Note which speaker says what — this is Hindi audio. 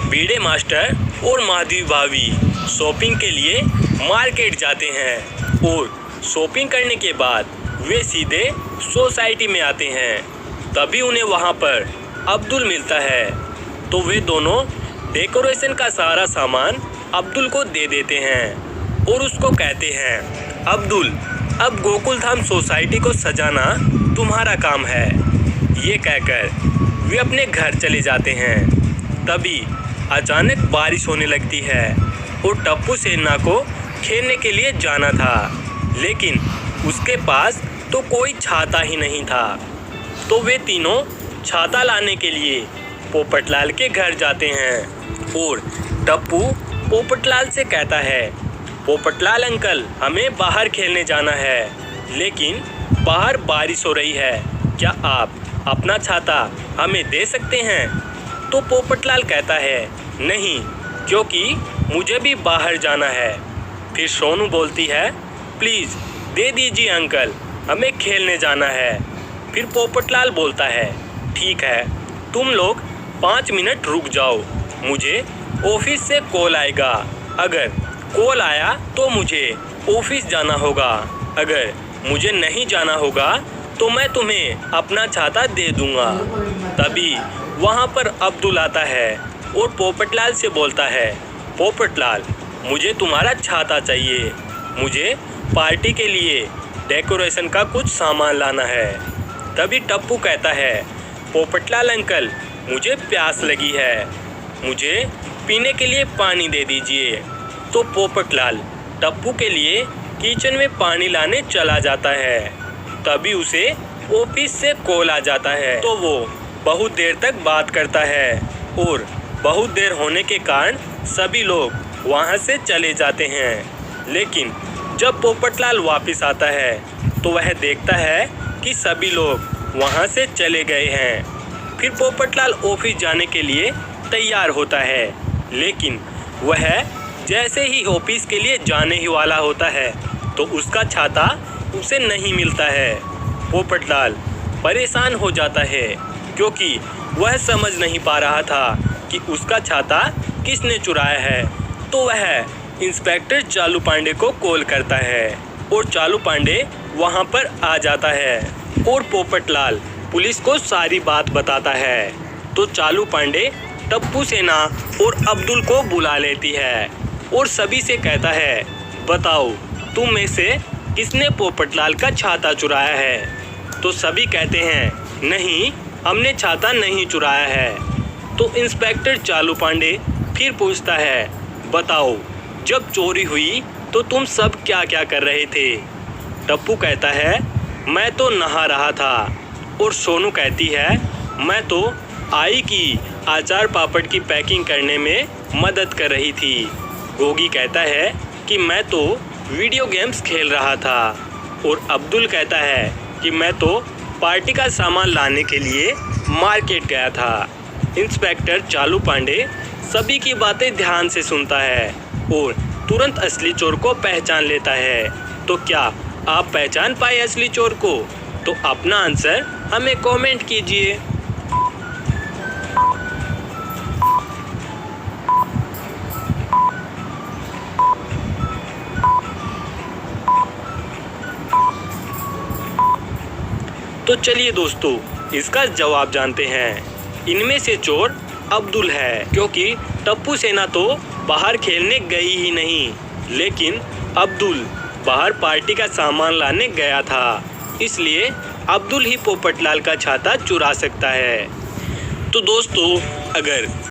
Speaker 1: भिड़े मास्टर और माधवी भाभी शॉपिंग के लिए मार्केट जाते हैं और शॉपिंग करने के बाद वे सीधे सोसाइटी में आते हैं। तभी उन्हें वहां पर अब्दुल मिलता है, तो वे दोनों डेकोरेशन का सारा सामान अब्दुल को दे देते हैं और उसको कहते हैं, अब्दुल, अब गोकुल धाम सोसाइटी को सजाना तुम्हारा काम है। ये कहकर वे अपने घर चले जाते हैं। तभी अचानक बारिश होने लगती है और टप्पू सेना को खेलने के लिए जाना था, लेकिन उसके पास तो कोई छाता ही नहीं था। तो वे तीनों छाता लाने के लिए पोपटलाल के घर जाते हैं और टप्पू पोपटलाल से कहता है, पोपटलाल अंकल, हमें बाहर खेलने जाना है, लेकिन बाहर बारिश हो रही है, क्या आप अपना छाता हमें दे सकते हैं? तो पोपटलाल कहता है, नहीं, क्योंकि मुझे भी बाहर जाना है। फिर सोनू बोलती है, प्लीज़ दे दीजिए अंकल, हमें खेलने जाना है। फिर पोपटलाल बोलता है, ठीक है, तुम लोग 5 मिनट रुक जाओ, मुझे ऑफिस से कॉल आएगा। अगर कॉल आया तो मुझे ऑफिस जाना होगा, अगर मुझे नहीं जाना होगा तो मैं तुम्हें अपना छाता दे दूंगा। तभी वहाँ पर अब्दुल आता है और पोपटलाल से बोलता है, पोपटलाल, मुझे तुम्हारा छाता चाहिए, मुझे पार्टी के लिए डेकोरेशन का कुछ सामान लाना है। तभी टप्पू कहता है, पोपटलाल अंकल, मुझे प्यास लगी है, मुझे पीने के लिए पानी दे दीजिए। तो पोपटलाल टप्पू के लिए किचन में पानी लाने चला जाता है। तभी उसे ऑफिस से कॉल आ जाता है, तो वो बहुत देर तक बात करता है और बहुत देर होने के कारण सभी लोग वहाँ से चले जाते हैं। लेकिन जब पोपटलाल वापस आता है तो वह देखता है कि सभी लोग वहाँ से चले गए हैं। फिर पोपटलाल ऑफिस जाने के लिए तैयार होता है, लेकिन वह जैसे ही ऑफिस के लिए जाने ही वाला होता है तो उसका छाता उसे नहीं मिलता है। पोपटलाल परेशान हो जाता है क्योंकि वह समझ नहीं पा रहा था कि उसका छाता किसने चुराया है। तो वह इंस्पेक्टर चालू पांडे को कॉल करता है और चालू पांडे वहां पर आ जाता है और पोपटलाल पुलिस को सारी बात बताता है। तो चालू पांडे टप्पू सेना और अब्दुल को बुला लेती है और सभी से कहता है, बताओ तुम में से किसने पोपटलाल का छाता चुराया है? तो सभी कहते हैं, नहीं, हमने छाता नहीं चुराया है। तो इंस्पेक्टर चालू पांडे फिर पूछता है, बताओ जब चोरी हुई तो तुम सब क्या क्या कर रहे थे? टप्पू कहता है, मैं तो नहा रहा था। और सोनू कहती है, मैं तो आई की अचार पापड़ की पैकिंग करने में मदद कर रही थी। गोगी कहता है कि मैं तो वीडियो गेम्स खेल रहा था। और अब्दुल कहता है कि मैं तो पार्टी का सामान लाने के लिए मार्केट गया था। इंस्पेक्टर चालू पांडे सभी की बातें ध्यान से सुनता है और तुरंत असली चोर को पहचान लेता है। तो क्या आप पहचान पाए असली चोर को? तो अपना आंसर हमें कमेंट कीजिए। तो चलिए दोस्तों, इसका जवाब जानते हैं। इनमें से चोर अब्दुल है, क्योंकि टप्पू सेना तो बाहर खेलने गई ही नहीं, लेकिन अब्दुल बाहर पार्टी का सामान लाने गया था, इसलिए अब्दुल ही पोपटलाल का छाता चुरा सकता है। तो दोस्तों, अगर